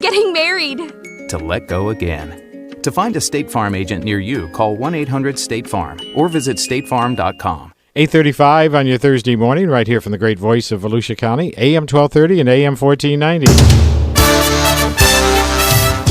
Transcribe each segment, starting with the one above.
Getting married. To let go again. To find a State Farm agent near you, call 1-800-STATE-FARM or visit statefarm.com. 8:35 on your Thursday morning, right here from the great voice of Volusia County, AM 1230 and AM 1490.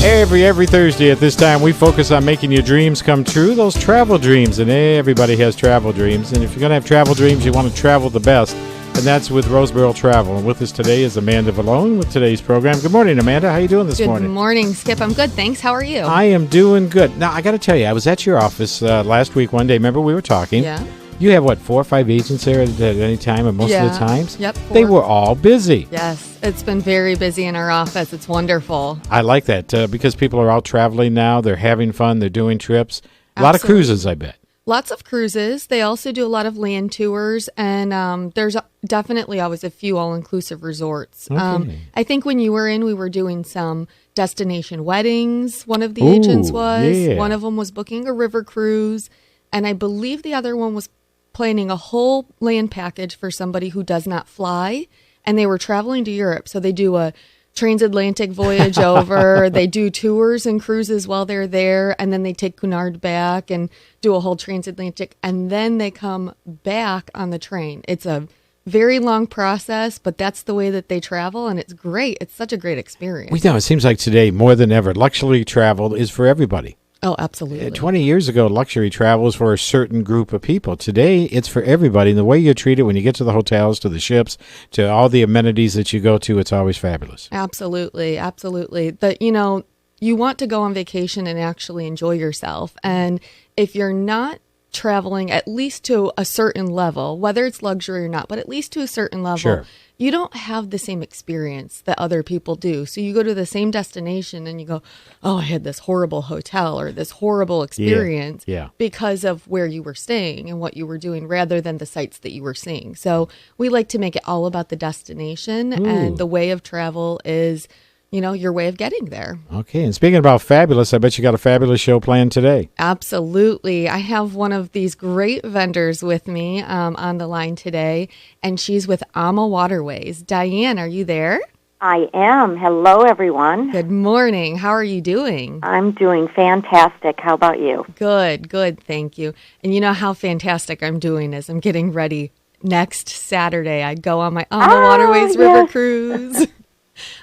Every Thursday at this time, we focus on making your dreams come true, those travel dreams, and everybody has travel dreams. And if you're going to have travel dreams, you want to travel the best, and that's with Roseboro Travel. And with us today is Amanda Vallone with today's program. Good morning, Amanda. How are you doing this morning? Good morning, Skip. I'm good, thanks. How are you? I am doing good. Now, I got to tell you, I was at your office last week one day. Remember we were talking? Yeah. You have, 4 or 5 agents there at any time, and most of the times? Yep. They were all busy. Yes, it's been very busy in our office. It's wonderful. I like that because people are out traveling now. They're having fun. They're doing trips. A lot of cruises, I bet. Lots of cruises. They also do a lot of land tours, and there's definitely always a few all-inclusive resorts. Okay. I think when you were in, we were doing some destination weddings. One of the agents was. Yeah. One of them was booking a river cruise, and I believe the other one was planning a whole land package for somebody who does not fly, and they were traveling to Europe. So they do a transatlantic voyage over. They do tours and cruises while they're there, and then they take Cunard back and do a whole transatlantic, and then they come back on the train. It's a very long process, but that's the way that they travel, and it's great. It's such a great experience. We know it seems like today, more than ever, luxury travel is for everybody. Oh, absolutely. 20 years ago, luxury travel was for a certain group of people. Today, it's for everybody. And the way you're treated when you get to the hotels, to the ships, to all the amenities that you go to, it's always fabulous. Absolutely, absolutely. You want to go on vacation and actually enjoy yourself. And if you're not traveling at least to a certain level, whether it's luxury or not, but at least to a certain level, Sure. You don't have the same experience that other people do. So you go to the same destination and you go, oh, I had this horrible hotel or this horrible experience Yeah. because of where you were staying and what you were doing rather than the sights that you were seeing. So we like to make it all about the destination, and the way of travel is, your way of getting there. Okay, and speaking about fabulous, I bet you got a fabulous show planned today. Absolutely. I have one of these great vendors with me on the line today, and she's with Ama Waterways. Diane, are you there? I am. Hello, everyone. Good morning. How are you doing? I'm doing fantastic. How about you? Good, thank you. And you know how fantastic I'm doing is I'm getting ready. Next Saturday, I go on my Ama Waterways River Cruise.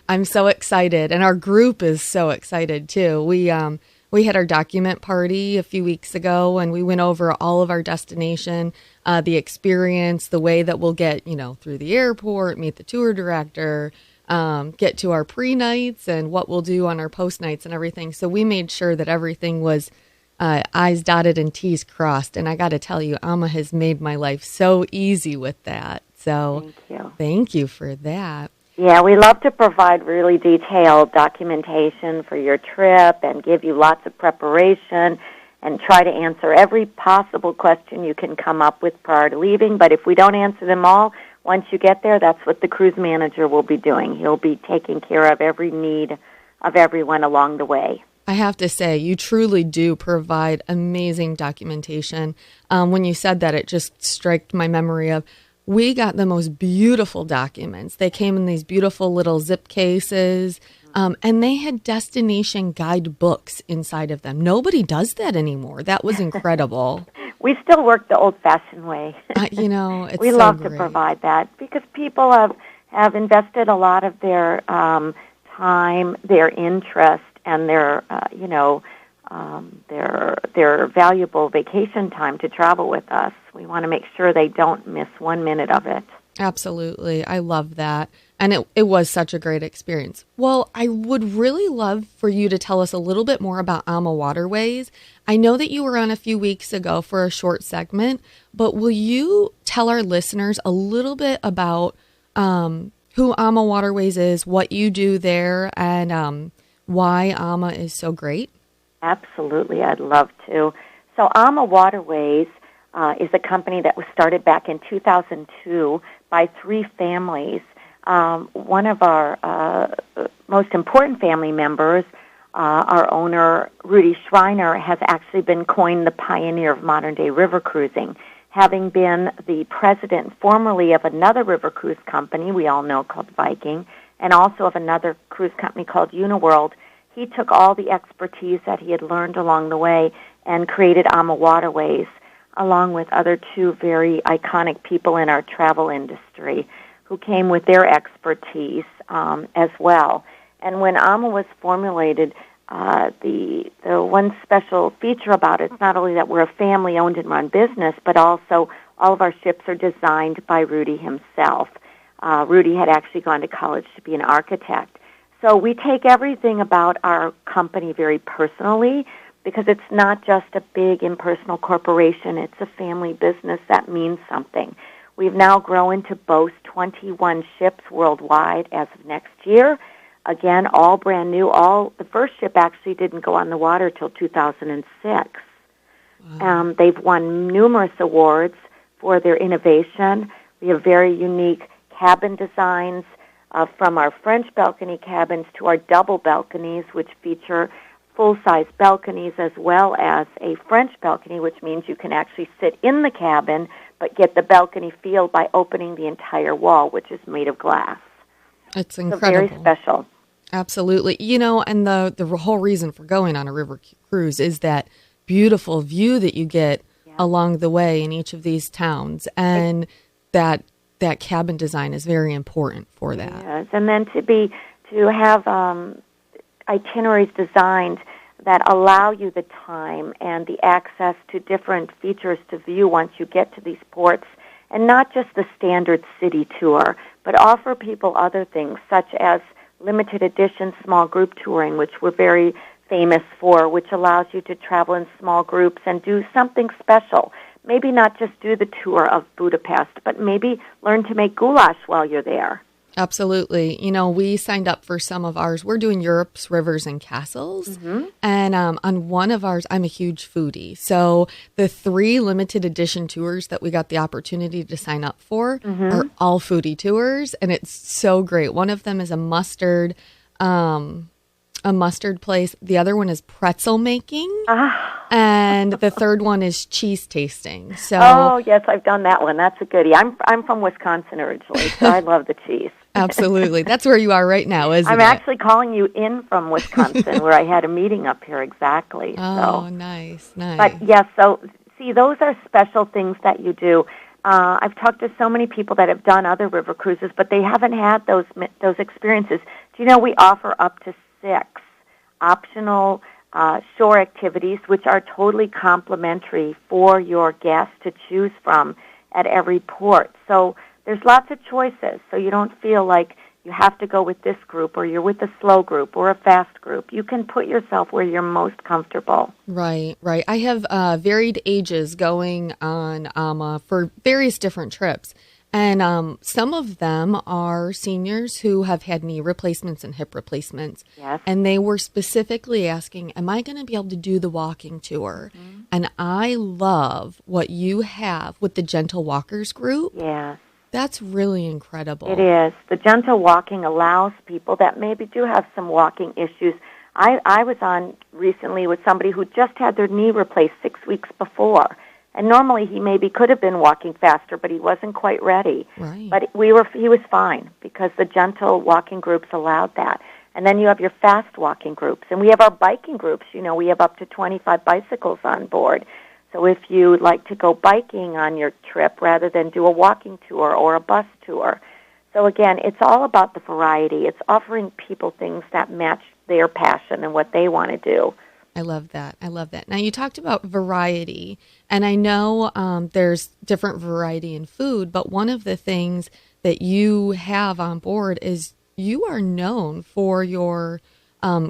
I'm so excited, and our group is so excited too. We had our document party a few weeks ago, and we went over all of our destination, the experience, the way that we'll get through the airport, meet the tour director, get to our pre-nights, and what we'll do on our post-nights and everything. So we made sure that everything was I's dotted and T's crossed, and I got to tell you, Ama has made my life so easy with that. So thank you for that. Yeah, we love to provide really detailed documentation for your trip and give you lots of preparation and try to answer every possible question you can come up with prior to leaving. But if we don't answer them all, once you get there, that's what the cruise manager will be doing. He'll be taking care of every need of everyone along the way. I have to say, you truly do provide amazing documentation. When you said that, it just struck my memory of, we got the most beautiful documents. They came in these beautiful little zip cases, and they had destination guide books inside of them. Nobody does that anymore. That was incredible. We still work the old-fashioned way. It's we so love great to provide that because people have invested a lot of their time, their interest, and their valuable vacation time to travel with us. We want to make sure they don't miss 1 minute of it. Absolutely. I love that. And it was such a great experience. Well, I would really love for you to tell us a little bit more about Ama Waterways. I know that you were on a few weeks ago for a short segment, but will you tell our listeners a little bit about who Ama Waterways is, what you do there, and why Ama is so great? Absolutely, I'd love to. So Ama Waterways is a company that was started back in 2002 by 3 families. One of our most important family members, our owner, Rudy Schreiner, has actually been coined the pioneer of modern-day river cruising, having been the president formerly of another river cruise company we all know called Viking, and also of another cruise company called Uniworld. He took all the expertise that he had learned along the way and created AMA Waterways, along with other two very iconic people in our travel industry who came with their expertise as well. And when AMA was formulated, the one special feature about it is not only that we're a family-owned and run business, but also all of our ships are designed by Rudy himself. Rudy had actually gone to college to be an architect. So we take everything about our company very personally because it's not just a big impersonal corporation. It's a family business that means something. We've now grown to boast 21 ships worldwide as of next year. Again, all brand new. The first ship actually didn't go on the water till 2006. Wow. They've won numerous awards for their innovation. We have very unique cabin designs, from our French balcony cabins to our double balconies, which feature full-size balconies, as well as a French balcony, which means you can actually sit in the cabin but get the balcony feel by opening the entire wall, which is made of glass. It's incredible. So very special. Absolutely. And the whole reason for going on a river cruise is that beautiful view that you get along the way in each of these towns. And that cabin design is very important for that. Yes, and then to have itineraries designed that allow you the time and the access to different features to view once you get to these ports, and not just the standard city tour, but offer people other things such as limited edition small group touring, which we're very famous for, which allows you to travel in small groups and do something special. Maybe not just do the tour of Budapest, but maybe learn to make goulash while you're there. Absolutely. We signed up for some of ours. We're doing Europe's Rivers and Castles. Mm-hmm. And on one of ours, I'm a huge foodie. So the 3 limited edition tours that we got the opportunity to sign up for are all foodie tours. And it's so great. One of them is a mustard place. The other one is pretzel making. And the third one is cheese tasting. So, oh, yes, I've done that one. That's a goodie. I'm from Wisconsin originally, so I love the cheese. Absolutely. That's where you are right now, isn't it? I'm actually calling you in from Wisconsin, where I had a meeting up here exactly. Oh, nice. But, yes, so, see, those are special things that you do. I've talked to so many people that have done other river cruises, but they haven't had those experiences. Do you know we offer up to 6 optional shore activities, which are totally complimentary for your guests to choose from at every port. So there's lots of choices, so you don't feel like you have to go with this group or you're with a slow group or a fast group. You can put yourself where you're most comfortable. Right. I have varied ages going on AMA for various different trips. And some of them are seniors who have had knee replacements and hip replacements. Yes. And they were specifically asking, am I going to be able to do the walking tour? Mm-hmm. And I love what you have with the Gentle Walkers group. Yes. That's really incredible. It is. The gentle walking allows people that maybe do have some walking issues. I was on recently with somebody who just had their knee replaced 6 weeks before. And normally he maybe could have been walking faster, but he wasn't quite ready. Right. But he was fine because the gentle walking groups allowed that. And then you have your fast walking groups. And we have our biking groups. We have up to 25 bicycles on board. So if you like to go biking on your trip rather than do a walking tour or a bus tour. So again, it's all about the variety. It's offering people things that match their passion and what they want to do. I love that. Now, you talked about variety, and I know there's different variety in food, but one of the things that you have on board is you are known for your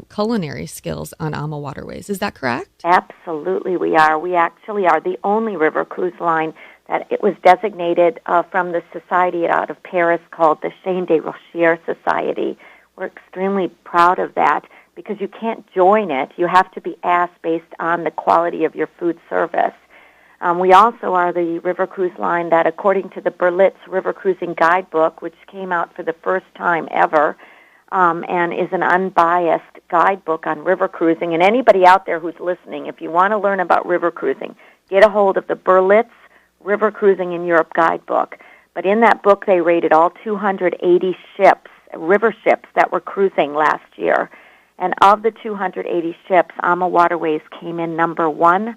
culinary skills on AMA Waterways. Is that correct? Absolutely, we are. We actually are the only river cruise line that it was designated from the society out of Paris called the Chaîne des Rochers Society. We're extremely proud of that, because you can't join it. You have to be asked based on the quality of your food service. We also are the river cruise line that, according to the Berlitz River Cruising Guidebook, which came out for the first time ever, and is an unbiased guidebook on river cruising. And anybody out there who's listening, if you want to learn about river cruising, get a hold of the Berlitz River Cruising in Europe Guidebook. But in that book, they rated all 280 ships river ships that were cruising last year. And of the 280 ships, AMA Waterways came in number 1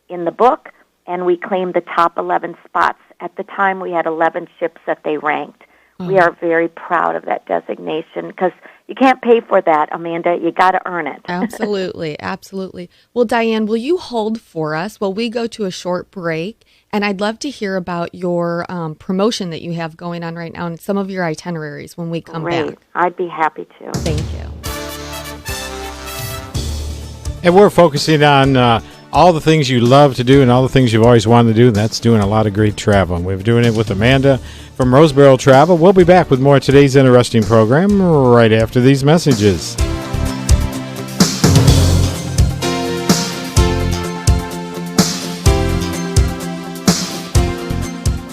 in the book, and we claimed the top 11 spots. At the time, we had 11 ships that they ranked. We are very proud of that designation because you can't pay for that, Amanda. You got to earn it. Absolutely, absolutely. Well, Diane, will you hold for us while we go to a short break? And I'd love to hear about your promotion that you have going on right now and some of your itineraries when we come Great. back. I'd be happy to. Thank you. And we're focusing on all the things you love to do and all the things you've always wanted to do, and that's doing a lot of great travel. And we're doing it with Amanda from Roseboro Travel. We'll be back with more of today's interesting program right after these messages.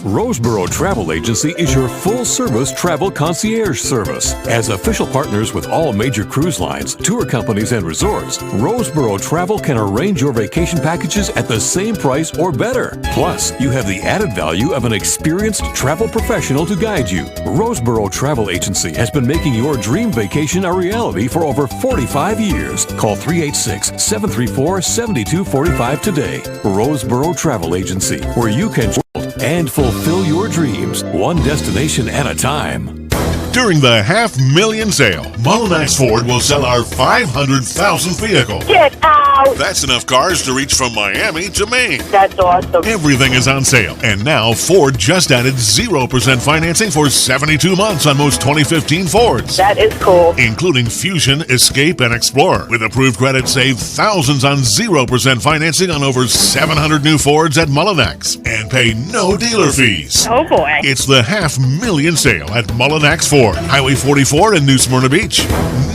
Roseboro Travel Agency is your full-service travel concierge service. As official partners with all major cruise lines, tour companies, and resorts, Roseboro Travel can arrange your vacation packages at the same price or better. Plus, you have the added value of an experienced travel professional to guide you. Roseboro Travel Agency has been making your dream vacation a reality for over 45 years. Call 386-734-7245 today. Roseboro Travel Agency, where you can and fulfill your dreams, one destination at a time. During the $500,000 sale, Mullinax Ford will sell our 500,000th vehicle. Get out! That's enough cars to reach from Miami to Maine. That's awesome. Everything is on sale. And now Ford just added 0% financing for 72 months on most 2015 Fords. That is cool. Including Fusion, Escape, and Explorer. With approved credit, save thousands on 0% financing on over 700 new Fords at Mullinax. And pay no dealer fees. Oh, boy. It's the $500,000 sale at Mullinax Ford, Highway 44 in New Smyrna Beach.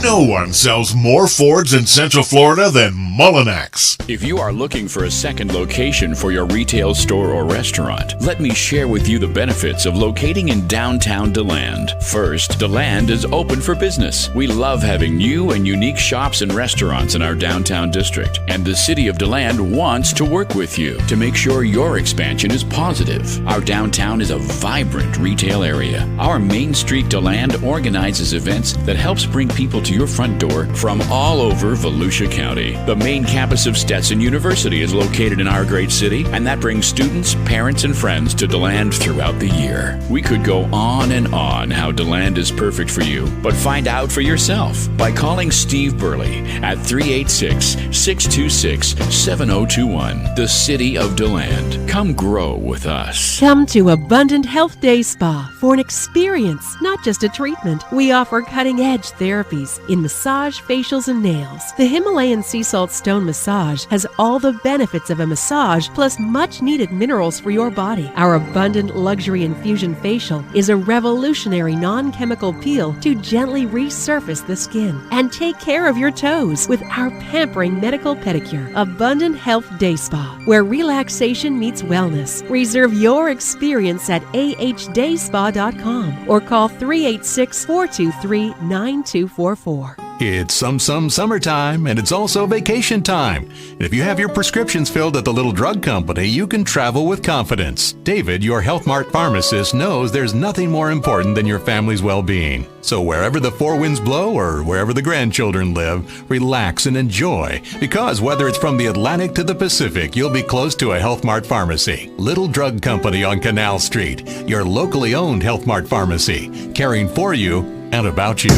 No one sells more Fords in Central Florida than Mullinax. If you are looking for a second location for your retail store or restaurant, let me share with you the benefits of locating in downtown DeLand. First, DeLand is open for business. We love having new and unique shops and restaurants in our downtown district, and the city of DeLand wants to work with you to make sure your expansion is positive. Our downtown is a vibrant retail area. Our Main Street DeLand organizes events that helps bring people to your front door from all over Volusia County. The main campus of Stetson University is located in our great city, and that brings students, parents, and friends to DeLand throughout the year. We could go on and on how DeLand is perfect for you, but find out for yourself by calling Steve Burley at 386-626-7021. The City of DeLand. Come grow with us. Come to Abundant Health Day Spa for an experience, not just a treatment. We offer cutting-edge therapies in massage, facials, and nails. The Himalayan sea salt stone massage has all the benefits of a massage plus much-needed minerals for your body. Our Abundant Luxury Infusion Facial is a revolutionary non-chemical peel to gently resurface the skin and take care of your toes with our pampering medical pedicure. Abundant Health Day Spa, where relaxation meets wellness. Reserve your experience at ahdayspa.com or call 386-423-9244. It's some summertime, and it's also vacation time. And if you have your prescriptions filled at the Little Drug Company, you can travel with confidence. David, your Health Mart pharmacist, knows there's nothing more important than your family's well-being. So wherever the four winds blow or wherever the grandchildren live, relax and enjoy. Because whether it's from the Atlantic to the Pacific, you'll be close to a Health Mart pharmacy. Little Drug Company on Canal Street, your locally owned Health Mart pharmacy, caring for you and about you.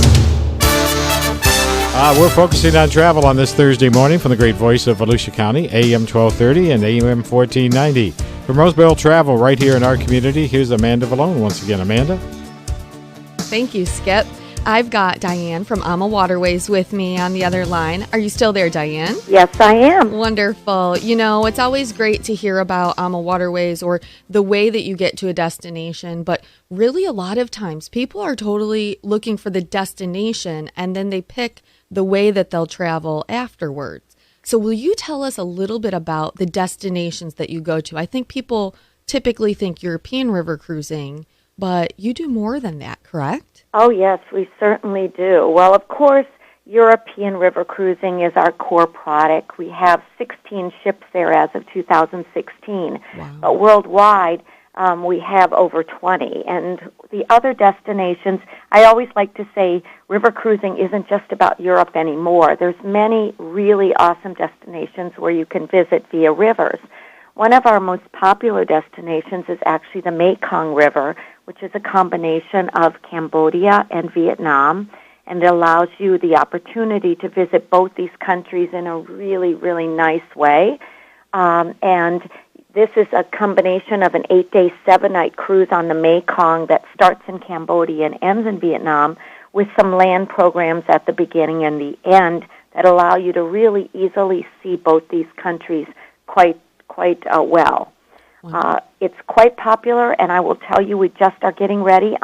We're focusing on travel on this Thursday morning from the great voice of Volusia County, AM 1230 and AM 1490. From Roseboro Travel right here in our community, here's Amanda Vallone once again. Amanda? Thank you, Skip. I've got Diane from AMA Waterways with me on the other line. Are you still there, Diane? Yes, I am. Wonderful. You know, it's always great to hear about AMA Waterways or the way that you get to a destination, but really a lot of times people are totally looking for the destination and then they pick the way that they'll travel afterwards. So will you tell us a little bit about the destinations that you go to? I think people typically think European river cruising, but you do more than that, correct? Oh, yes, we certainly do. Well, of course, European river cruising is our core product. We have 16 ships there as of 2016. Wow. But worldwide, we have over 20. And the other destinations, I always like to say river cruising isn't just about Europe anymore. There's many really awesome destinations where you can visit via rivers. One of our most popular destinations is actually the Mekong River, which is a combination of Cambodia and Vietnam, and it allows you the opportunity to visit both these countries in a really, really nice way. And this is a combination of an 8-day, 7-night cruise on the Mekong that starts in Cambodia and ends in Vietnam, with some land programs at the beginning and the end that allow you to really easily see both these countries quite well. Wow. It's quite popular, and I will tell you, we just are getting ready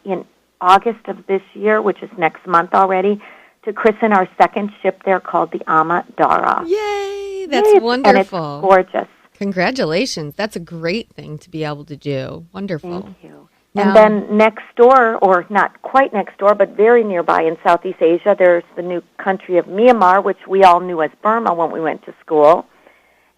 in August of this year, which is next month already, to christen our second ship there called the Ama Dara. Yay! That's wonderful. And it's gorgeous. Congratulations. That's a great thing to be able to do. Wonderful. Thank you. Now, And then next door, or not quite next door, but very nearby in Southeast Asia, there's the new country of Myanmar, which we all knew as Burma when we went to school.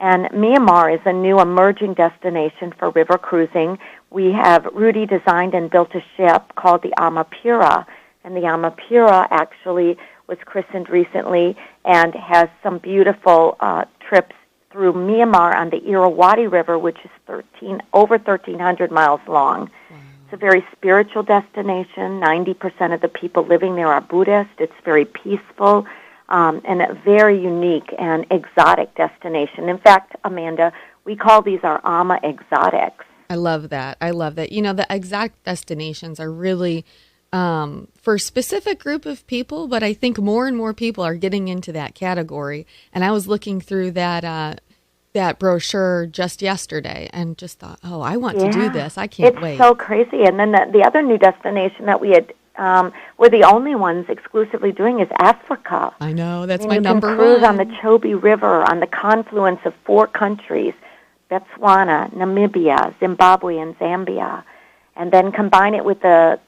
And Myanmar is a new emerging destination for river cruising. We have Rudy designed and built a ship called the Amapura, and the Amapura actually was christened recently and has some beautiful trips through Myanmar on the Irrawaddy River, which is over 1,300 miles long. Wow. It's a very spiritual destination. 90% of the people living there are Buddhist. It's very peaceful. And a very unique and exotic destination. In fact, Amanda, we call these our Ama Exotics. I love that. I love that. You know, the exact destinations are really for a specific group of people, but I think more and more people are getting into that category. And I was looking through that brochure just yesterday and just thought, oh, I want to do this. I can't wait. It's so crazy. And then the other new destination that we had we're the only ones exclusively doing is Africa. I know, that's my number one. You can cruise on the Chobe River on the confluence of 4 countries, Botswana, Namibia, Zimbabwe, and Zambia, and then combine it with the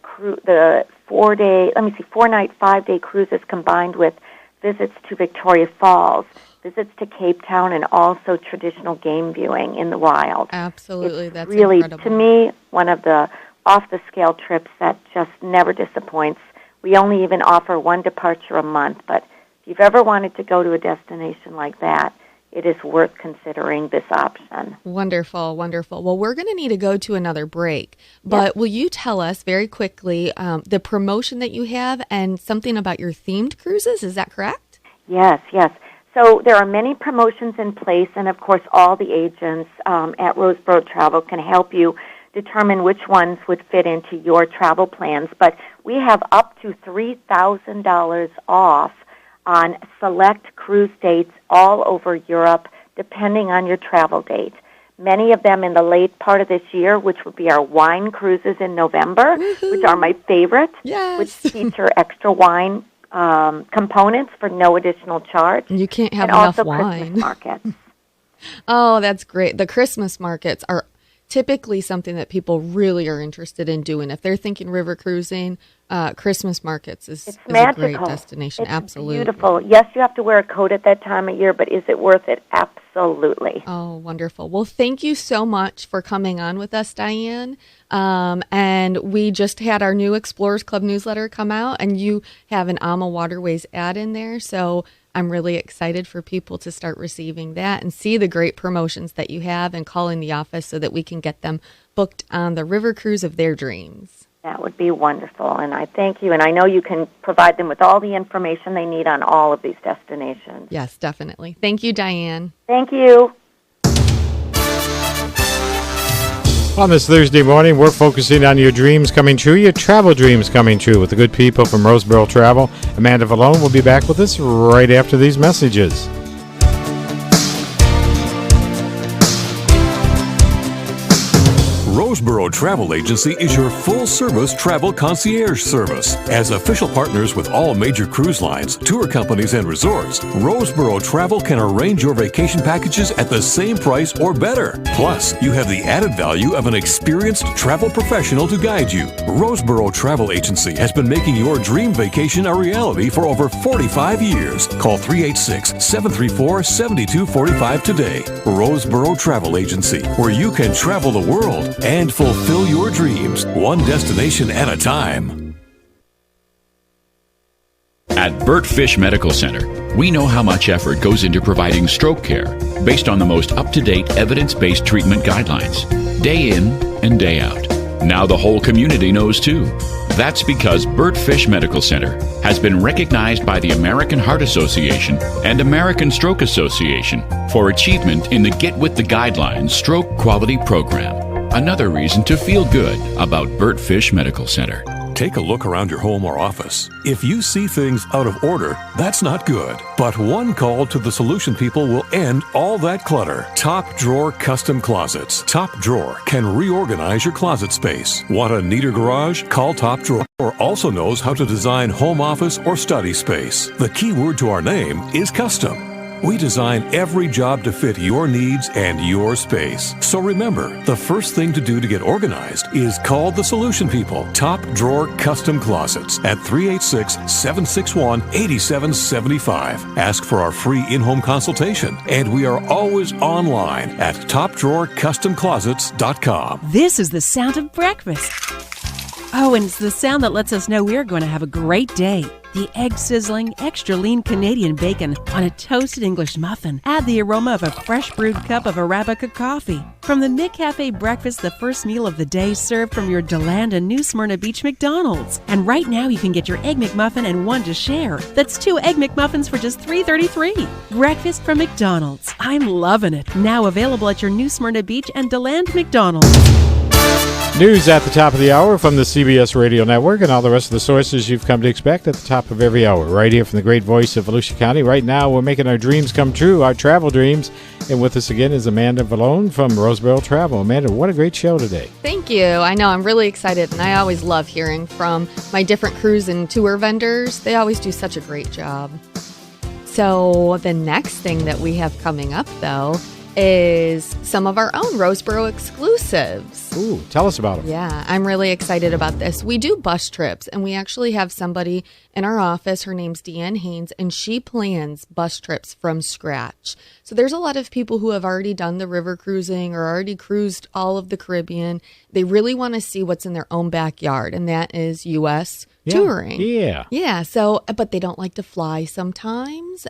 4-night, 5-day cruises combined with visits to Victoria Falls, visits to Cape Town, and also traditional game viewing in the wild. Absolutely, it's that's really, incredible. To me, one of the off-the-scale trips that just never disappoints. We only even offer 1 departure a month, but if you've ever wanted to go to a destination like that, it is worth considering this option. Wonderful, wonderful. Well, we're going to need to go to another break, but will you tell us very quickly the promotion that you have and something about your themed cruises? Is that correct? Yes. So there are many promotions in place, and of course all the agents at Roseboro Travel can help you determine which ones would fit into your travel plans. But we have up to $3,000 off on select cruise dates all over Europe, depending on your travel date. Many of them in the late part of this year, which would be our wine cruises in November, which are my favorite, which feature extra wine components for no additional charge. You can't have and enough also wine. Christmas markets. Oh, that's great. The Christmas markets are typically something that people really are interested in doing. If they're thinking river cruising, Christmas markets is a great destination. It's absolutely beautiful. Yes, you have to wear a coat at that time of year, but is it worth it? Absolutely. Oh, wonderful. Well, thank you so much for coming on with us, Diane. And we just had our new Explorers Club newsletter come out, and you have an Ama Waterways ad in there. So I'm really excited for people to start receiving that and see the great promotions that you have and calling the office so that we can get them booked on the river cruise of their dreams. That would be wonderful, and I thank you. And I know you can provide them with all the information they need on all of these destinations. Yes, definitely. Thank you, Diane. Thank you. On this Thursday morning, we're focusing on your dreams coming true, your travel dreams coming true with the good people from Roseboro Travel. Amanda Vallone will be back with us right after these messages. Roseboro Travel Agency is your full-service travel concierge service. As official partners with all major cruise lines, tour companies, and resorts, Roseboro Travel can arrange your vacation packages at the same price or better. Plus, you have the added value of an experienced travel professional to guide you. Roseboro Travel Agency has been making your dream vacation a reality for over 45 years. Call 386-734-7245 today. Roseboro Travel Agency, where you can travel the world and and fulfill your dreams, one destination at a time. At Burt Fish Medical Center, we know how much effort goes into providing stroke care based on the most up-to-date evidence-based treatment guidelines, day in and day out. Now the whole community knows too. That's because Burt Fish Medical Center has been recognized by the American Heart Association and American Stroke Association for achievement in the Get With the Guidelines Stroke Quality Program. Another reason to feel good about Burt Fish Medical Center. Take a look around your home or office. If you see things out of order, that's not good. But one call to the solution people will end all that clutter. Top Drawer Custom Closets. Top Drawer can reorganize your closet space. Want a neater garage? Call Top Drawer. Also knows how to design home office or study space. The key word to our name is custom. We design every job to fit your needs and your space. So remember, the first thing to do to get organized is call the solution people. Top Drawer Custom Closets at 386-761-8775. Ask for our free in-home consultation. And we are always online at topdrawercustomclosets.com. This is the sound of breakfast. Oh, and it's the sound that lets us know we're going to have a great day. The egg-sizzling, extra lean Canadian bacon on a toasted English muffin. Add the aroma of a fresh brewed cup of Arabica coffee. From the McCafe breakfast, the first meal of the day served from your DeLand and New Smyrna Beach McDonald's. And right now you can get your Egg McMuffin and one to share. That's 2 Egg McMuffins for just $3.33. Breakfast from McDonald's. I'm loving it. Now available at your New Smyrna Beach and DeLand McDonald's. News at the top of the hour from the CBS Radio Network and all the rest of the sources you've come to expect at the top of every hour. Right here from the great voice of Volusia County. Right now, we're making our dreams come true, our travel dreams. And with us again is Amanda Vallone from Roseboro Travel. Amanda, what a great show today. Thank you. I know, I'm really excited, and I always love hearing from my different cruise and tour vendors. They always do such a great job. So the next thing that we have coming up, though, is some of our own Roseboro exclusives. Ooh, tell us about them. Yeah, I'm really excited about this. We do bus trips, and we actually have somebody in our office. Her name's Deanne Haynes, and she plans bus trips from scratch. So there's a lot of people who have already done the river cruising or already cruised all of the Caribbean. They really want to see what's in their own backyard, and that is U.S. touring. Yeah. So, but they don't like to fly sometimes,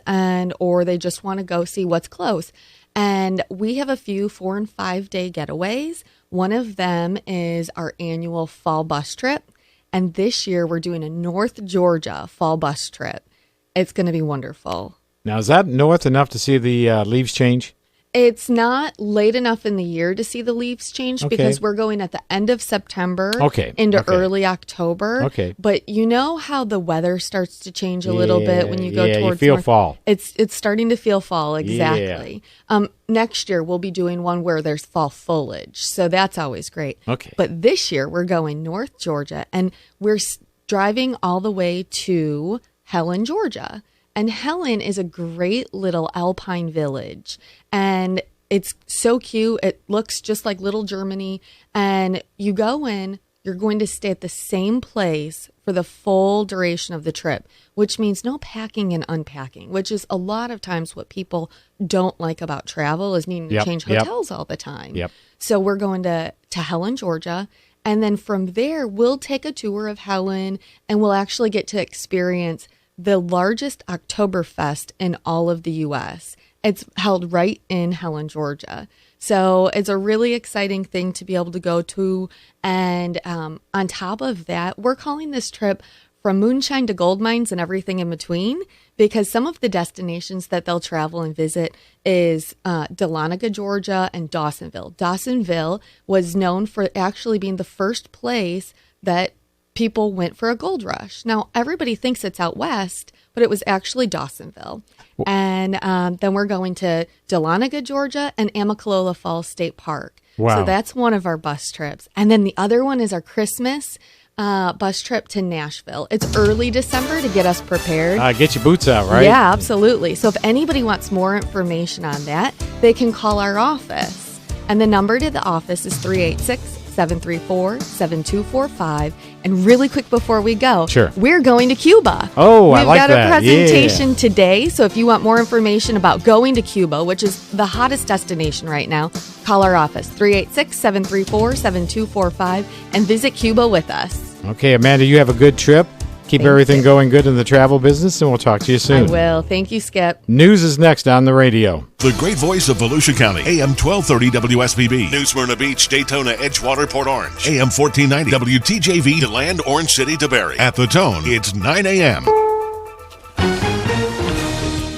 or they just want to go see what's close. And we have a few 4 and 5 day getaways. One of them is our annual fall bus trip. And this year we're doing a North Georgia fall bus trip. It's going to be wonderful. Now, is that north enough to see the leaves change? It's not late enough in the year to see the leaves change because we're going at the end of September into early October. Okay. But you know how the weather starts to change a little bit when you go towards you feel north? fall. It's starting to feel fall, exactly. Yeah. Next year, we'll be doing one where there's fall foliage. So that's always great. Okay. But this year, we're going North Georgia, and we're driving all the way to Helen, Georgia. And Helen is a great little alpine village, and it's so cute. It looks just like little Germany, and you go in, you're going to stay at the same place for the full duration of the trip, which means no packing and unpacking, which is a lot of times what people don't like about travel is needing to change hotels all the time. So we're going to Helen, Georgia. And then from there, we'll take a tour of Helen, and we'll actually get to experience the largest Oktoberfest in all of the U.S. It's held right in Helen, Georgia. So it's a really exciting thing to be able to go to. And on top of that, we're calling this trip From Moonshine to Gold Mines and Everything in Between, because some of the destinations that they'll travel and visit is Dahlonega, Georgia, and Dawsonville. Dawsonville was known for actually being the first place that people went for a gold rush. Now, everybody thinks it's out west, but it was actually Dawsonville. And then we're going to Dahlonega, Georgia, and Amicalola Falls State Park. Wow. So that's one of our bus trips. And then the other one is our Christmas bus trip to Nashville. It's early December to get us prepared. Get your boots out, right? Yeah, absolutely. So if anybody wants more information on that, they can call our office. And the number to the office is 386 866-734-7245. And really quick before we go, Sure. we're going to Cuba. Oh, I like We've got that. a presentation Yeah. today, so if you want more information about going to Cuba, which is the hottest destination right now, call our office, 386-734-7245, and visit Cuba with us. Okay, Amanda, you have a good trip. Keep Thank everything you. going good in the travel business, and we'll talk to you I soon. will. Thank you, Skip. News is next on the radio. The great voice of Volusia County, AM 1230 WSBB, New Smyrna Beach, Daytona, Edgewater, Port Orange, AM 1490 WTJV, DeLand, Orange City to Berry. At the Tone, it's 9 a.m.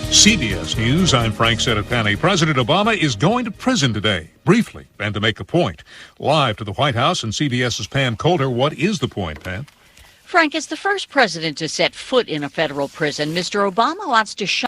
CBS News, I'm Frank Sedapani. President Obama is going to prison today, briefly, and to make a point. Live to the White House and CBS's Pam Coulter. What is the point, Pam? Frank, as the first president to set foot in a federal prison, Mr. Obama wants to shine